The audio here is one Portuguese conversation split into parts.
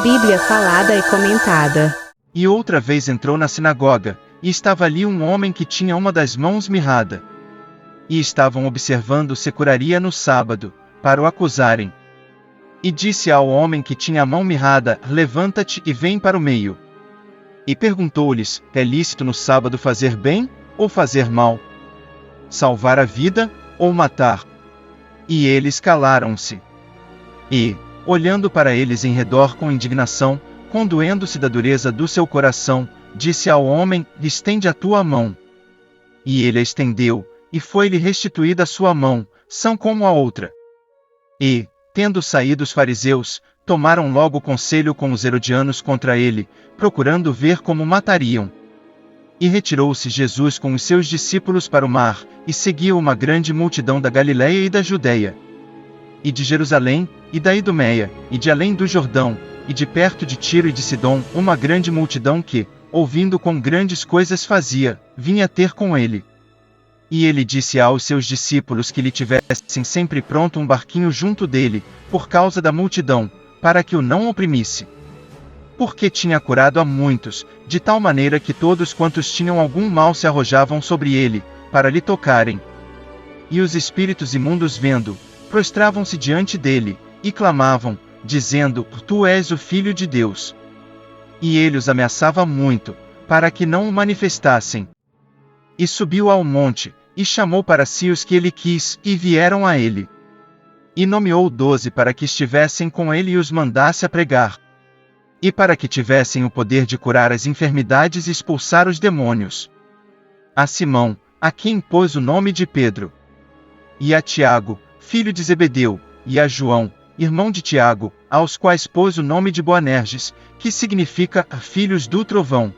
Bíblia falada e comentada. E outra vez entrou na sinagoga, e estava ali um homem que tinha uma das mãos mirrada. E estavam observando se curaria no sábado, para o acusarem. E disse ao homem que tinha a mão mirrada: levanta-te e vem para o meio. E perguntou-lhes: é lícito no sábado fazer bem, ou fazer mal? Salvar a vida, ou matar? E eles calaram-se. E, olhando para eles em redor com indignação, condoendo-se da dureza do seu coração, disse ao homem: estende a tua mão. E ele a estendeu, e foi-lhe restituída a sua mão, sã como a outra. E, tendo saído os fariseus, tomaram logo conselho com os herodianos contra ele, procurando ver como matariam. E retirou-se Jesus com os seus discípulos para o mar, e seguia uma grande multidão da Galiléia e da Judéia, e de Jerusalém, e da Idumeia, e de além do Jordão, e de perto de Tiro e de Sidom, uma grande multidão que, ouvindo quão grandes coisas fazia, vinha ter com ele. E ele disse aos seus discípulos que lhe tivessem sempre pronto um barquinho junto dele, por causa da multidão, para que o não oprimisse. Porque tinha curado a muitos, de tal maneira que todos quantos tinham algum mal se arrojavam sobre ele, para lhe tocarem. E os espíritos imundos vendo, prostravam-se diante dele, e clamavam, dizendo: tu és o Filho de Deus. E ele os ameaçava muito, para que não o manifestassem. E subiu ao monte, e chamou para si os que ele quis, e vieram a ele. E nomeou 12 para que estivessem com ele e os mandasse a pregar. E para que tivessem o poder de curar as enfermidades e expulsar os demônios. A Simão, a quem pôs o nome de Pedro. E a Tiago, filho de Zebedeu, e a João, irmão de Tiago, aos quais pôs o nome de Boanerges, que significa filhos do trovão.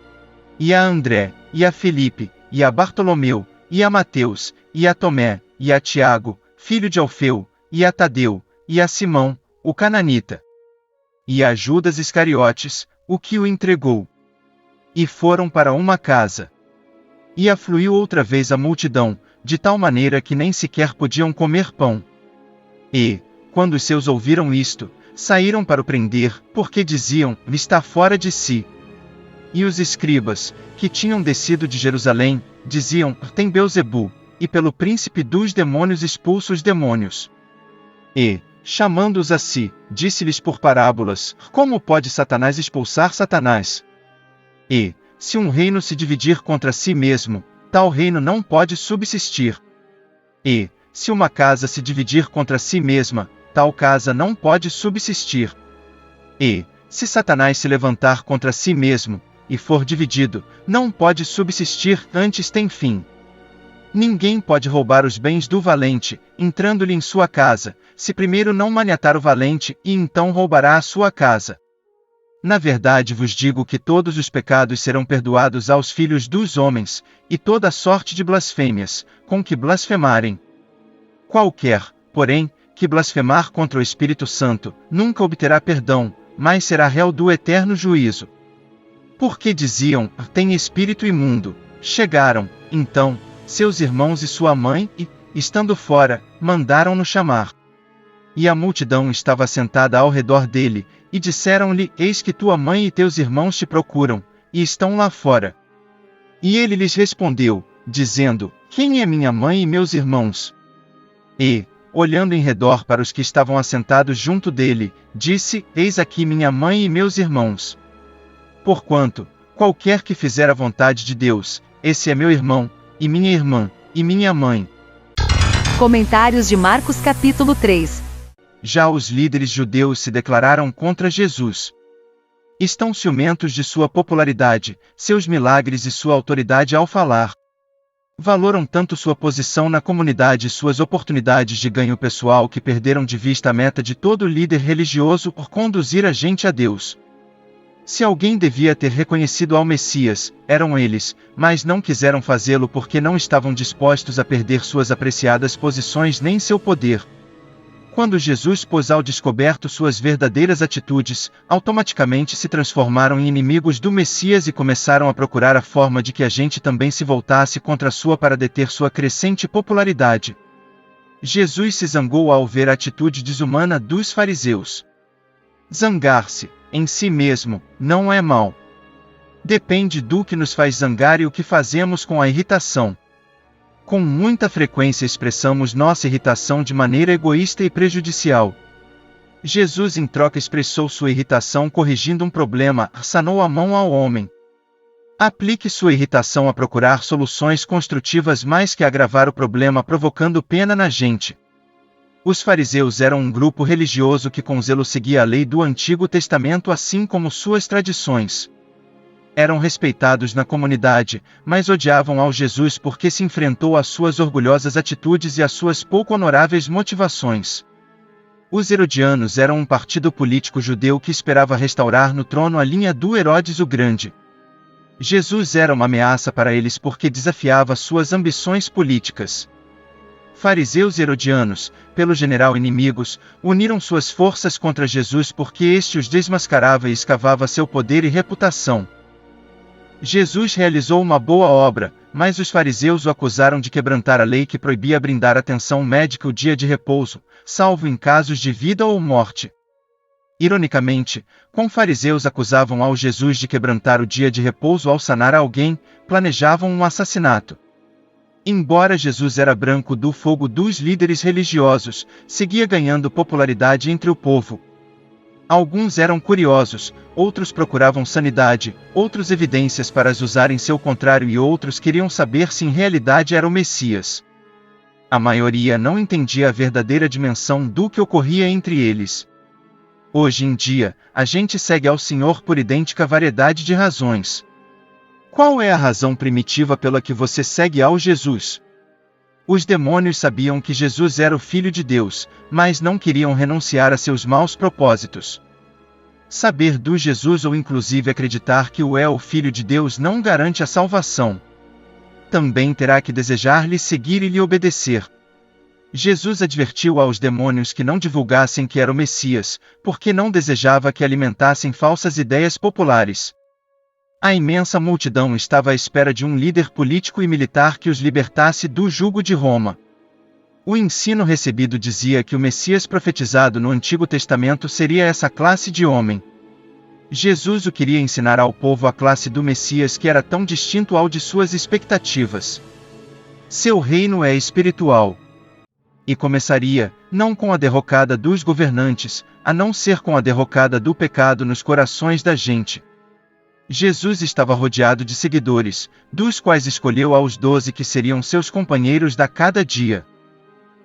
E a André, e a Felipe, e a Bartolomeu, e a Mateus, e a Tomé, e a Tiago, filho de Alfeu, e a Tadeu, e a Simão, o cananita. E a Judas Iscariotes, o que o entregou. E foram para uma casa. E afluiu outra vez a multidão, de tal maneira que nem sequer podiam comer pão. E, quando os seus ouviram isto, saíram para o prender, porque diziam: está fora de si. E os escribas, que tinham descido de Jerusalém, diziam: tem Beelzebu, e pelo príncipe dos demônios expulsa os demônios. E, chamando-os a si, disse-lhes por parábolas: como pode Satanás expulsar Satanás? E, se um reino se dividir contra si mesmo, tal reino não pode subsistir. E, se uma casa se dividir contra si mesma, tal casa não pode subsistir. E, se Satanás se levantar contra si mesmo, e for dividido, não pode subsistir, antes tem fim. Ninguém pode roubar os bens do valente, entrando-lhe em sua casa, se primeiro não maniatar o valente, e então roubará a sua casa. Na verdade vos digo que todos os pecados serão perdoados aos filhos dos homens, e toda sorte de blasfêmias, com que blasfemarem. Qualquer, porém, que blasfemar contra o Espírito Santo, nunca obterá perdão, mas será réu do eterno juízo. Porque diziam: tem espírito imundo. Chegaram, então, seus irmãos e sua mãe, e, estando fora, mandaram-no chamar. E a multidão estava sentada ao redor dele, e disseram-lhe: eis que tua mãe e teus irmãos te procuram, e estão lá fora. E ele lhes respondeu, dizendo: quem é minha mãe e meus irmãos? E, olhando em redor para os que estavam assentados junto dele, disse: eis aqui minha mãe e meus irmãos. Porquanto, qualquer que fizer a vontade de Deus, esse é meu irmão, e minha irmã, e minha mãe. Comentários de Marcos capítulo 3. Já os líderes judeus se declararam contra Jesus. Estão ciumentos de sua popularidade, seus milagres e sua autoridade ao falar. Valoram tanto sua posição na comunidade e suas oportunidades de ganho pessoal que perderam de vista a meta de todo líder religioso por conduzir a gente a Deus. Se alguém devia ter reconhecido ao Messias, eram eles, mas não quiseram fazê-lo porque não estavam dispostos a perder suas apreciadas posições nem seu poder. Quando Jesus pôs ao descoberto suas verdadeiras atitudes, automaticamente se transformaram em inimigos do Messias e começaram a procurar a forma de que a gente também se voltasse contra a sua para deter sua crescente popularidade. Jesus se zangou ao ver a atitude desumana dos fariseus. Zangar-se, em si mesmo, não é mal. Depende do que nos faz zangar e o que fazemos com a irritação. Com muita frequência expressamos nossa irritação de maneira egoísta e prejudicial. Jesus em troca expressou sua irritação corrigindo um problema, sanou a mão ao homem. Aplique sua irritação a procurar soluções construtivas mais que agravar o problema provocando pena na gente. Os fariseus eram um grupo religioso que com zelo seguia a lei do Antigo Testamento assim como suas tradições. Eram respeitados na comunidade, mas odiavam ao Jesus porque se enfrentou às suas orgulhosas atitudes e às suas pouco honoráveis motivações. Os herodianos eram um partido político judeu que esperava restaurar no trono a linha do Herodes o Grande. Jesus era uma ameaça para eles porque desafiava suas ambições políticas. Fariseus e herodianos, pelo general inimigos, uniram suas forças contra Jesus porque este os desmascarava e escavava seu poder e reputação. Jesus realizou uma boa obra, mas os fariseus o acusaram de quebrantar a lei que proibia brindar atenção médica o dia de repouso, salvo em casos de vida ou morte. Ironicamente, como fariseus acusavam ao Jesus de quebrantar o dia de repouso ao sanar alguém, planejavam um assassinato. Embora Jesus era branco do fogo dos líderes religiosos, seguia ganhando popularidade entre o povo. Alguns eram curiosos, outros procuravam sanidade, outros evidências para as usar em seu contrário e outros queriam saber se em realidade era o Messias. A maioria não entendia a verdadeira dimensão do que ocorria entre eles. Hoje em dia, a gente segue ao Senhor por idêntica variedade de razões. Qual é a razão primitiva pela que você segue ao Jesus? Os demônios sabiam que Jesus era o Filho de Deus, mas não queriam renunciar a seus maus propósitos. Saber do Jesus ou inclusive acreditar que o é o Filho de Deus não garante a salvação. Também terá que desejar-lhe seguir e lhe obedecer. Jesus advertiu aos demônios que não divulgassem que era o Messias, porque não desejava que alimentassem falsas ideias populares. A imensa multidão estava à espera de um líder político e militar que os libertasse do jugo de Roma. O ensino recebido dizia que o Messias profetizado no Antigo Testamento seria essa classe de homem. Jesus o queria ensinar ao povo a classe do Messias que era tão distinto ao de suas expectativas. Seu reino é espiritual. E começaria, não com a derrocada dos governantes, a não ser com a derrocada do pecado nos corações da gente. Jesus estava rodeado de seguidores, dos quais escolheu aos 12 que seriam seus companheiros da cada dia.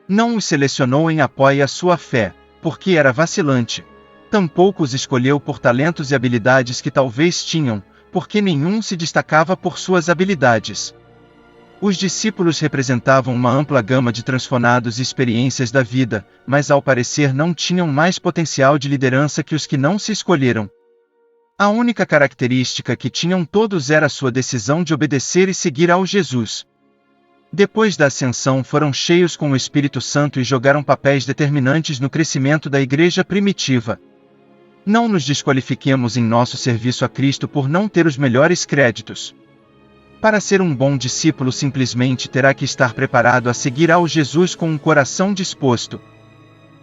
Não os selecionou em apoio à sua fé, porque era vacilante. Tampouco os escolheu por talentos e habilidades que talvez tinham, porque nenhum se destacava por suas habilidades. Os discípulos representavam uma ampla gama de transformados e experiências da vida, mas ao parecer não tinham mais potencial de liderança que os que não se escolheram. A única característica que tinham todos era sua decisão de obedecer e seguir ao Jesus. Depois da ascensão foram cheios com o Espírito Santo e jogaram papéis determinantes no crescimento da igreja primitiva. Não nos desqualifiquemos em nosso serviço a Cristo por não ter os melhores créditos. Para ser um bom discípulo simplesmente terá que estar preparado a seguir ao Jesus com um coração disposto.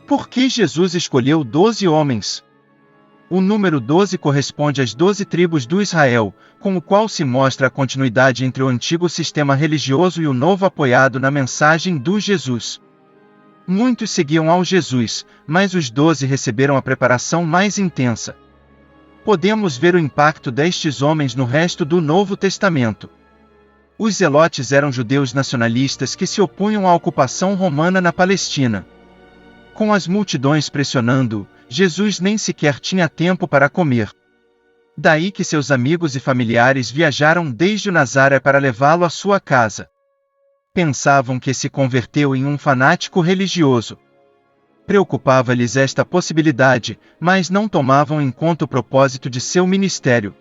Por que Jesus escolheu 12 homens? O número 12 corresponde às 12 tribos do Israel, com o qual se mostra a continuidade entre o antigo sistema religioso e o novo apoiado na mensagem do Jesus. Muitos seguiam ao Jesus, mas os 12 receberam a preparação mais intensa. Podemos ver o impacto destes homens no resto do Novo Testamento. Os zelotes eram judeus nacionalistas que se opunham à ocupação romana na Palestina. Com as multidões pressionando-o, Jesus nem sequer tinha tempo para comer. Daí que seus amigos e familiares viajaram desde o Nazaré para levá-lo à sua casa. Pensavam que se converteu em um fanático religioso. Preocupava-lhes esta possibilidade, mas não tomavam em conta o propósito de seu ministério.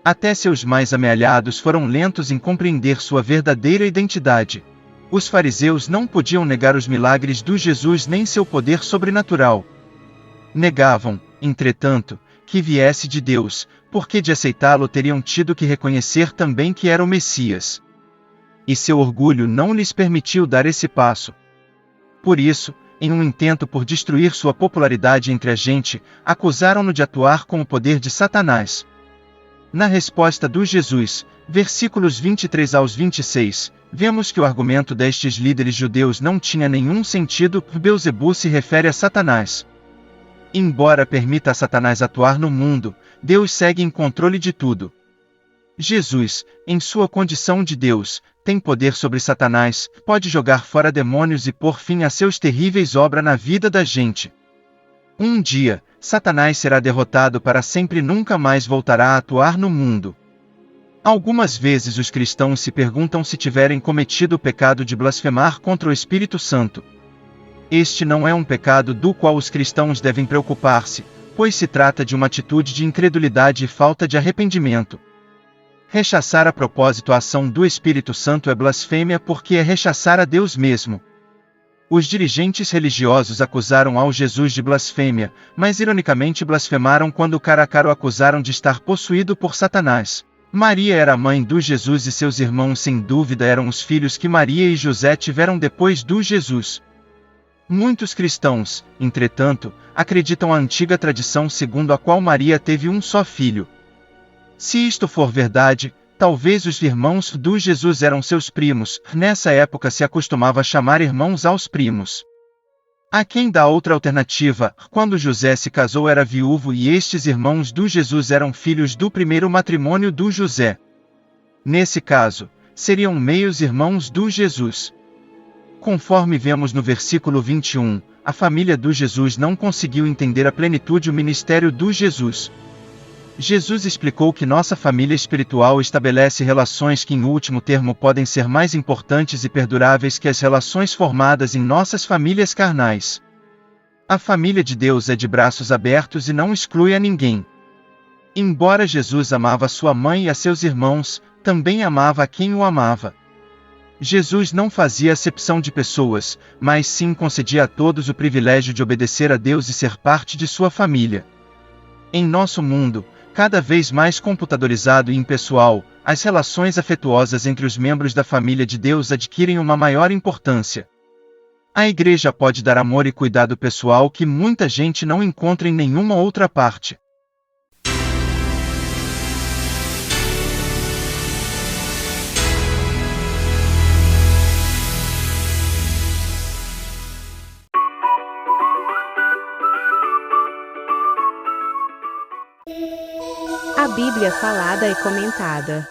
Até seus mais amealhados foram lentos em compreender sua verdadeira identidade. Os fariseus não podiam negar os milagres do Jesus nem seu poder sobrenatural. Negavam, entretanto, que viesse de Deus, porque de aceitá-lo teriam tido que reconhecer também que era o Messias. E seu orgulho não lhes permitiu dar esse passo. Por isso, em um intento por destruir sua popularidade entre a gente, acusaram-no de atuar com o poder de Satanás. Na resposta do Jesus, versículos 23 aos 26, vemos que o argumento destes líderes judeus não tinha nenhum sentido. Beelzebu se refere a Satanás. Embora permita a Satanás atuar no mundo, Deus segue em controle de tudo. Jesus, em sua condição de Deus, tem poder sobre Satanás, pode jogar fora demônios e pôr fim a seus terríveis obras na vida da gente. Um dia, Satanás será derrotado para sempre e nunca mais voltará a atuar no mundo. Algumas vezes os cristãos se perguntam se tiverem cometido o pecado de blasfemar contra o Espírito Santo. Este não é um pecado do qual os cristãos devem preocupar-se, pois se trata de uma atitude de incredulidade e falta de arrependimento. Rechaçar a propósito a ação do Espírito Santo é blasfêmia porque é rechaçar a Deus mesmo. Os dirigentes religiosos acusaram ao Jesus de blasfêmia, mas ironicamente blasfemaram quando cara a cara o acusaram de estar possuído por Satanás. Maria era a mãe do Jesus e seus irmãos sem dúvida eram os filhos que Maria e José tiveram depois do Jesus. Muitos cristãos, entretanto, acreditam a antiga tradição segundo a qual Maria teve um só filho. Se isto for verdade, talvez os irmãos do Jesus eram seus primos, nessa época se acostumava chamar irmãos aos primos. Há quem dá outra alternativa, quando José se casou era viúvo e estes irmãos do Jesus eram filhos do primeiro matrimônio do José. Nesse caso, seriam meios irmãos do Jesus. Conforme vemos no versículo 21, a família do Jesus não conseguiu entender a plenitude do ministério do Jesus. Jesus explicou que nossa família espiritual estabelece relações que em último termo podem ser mais importantes e perduráveis que as relações formadas em nossas famílias carnais. A família de Deus é de braços abertos e não exclui a ninguém. Embora Jesus amava sua mãe e a seus irmãos, também amava a quem o amava. Jesus não fazia acepção de pessoas, mas sim concedia a todos o privilégio de obedecer a Deus e ser parte de sua família. Em nosso mundo, cada vez mais computadorizado e impessoal, as relações afetuosas entre os membros da família de Deus adquirem uma maior importância. A igreja pode dar amor e cuidado pessoal que muita gente não encontra em nenhuma outra parte. A Bíblia falada e comentada.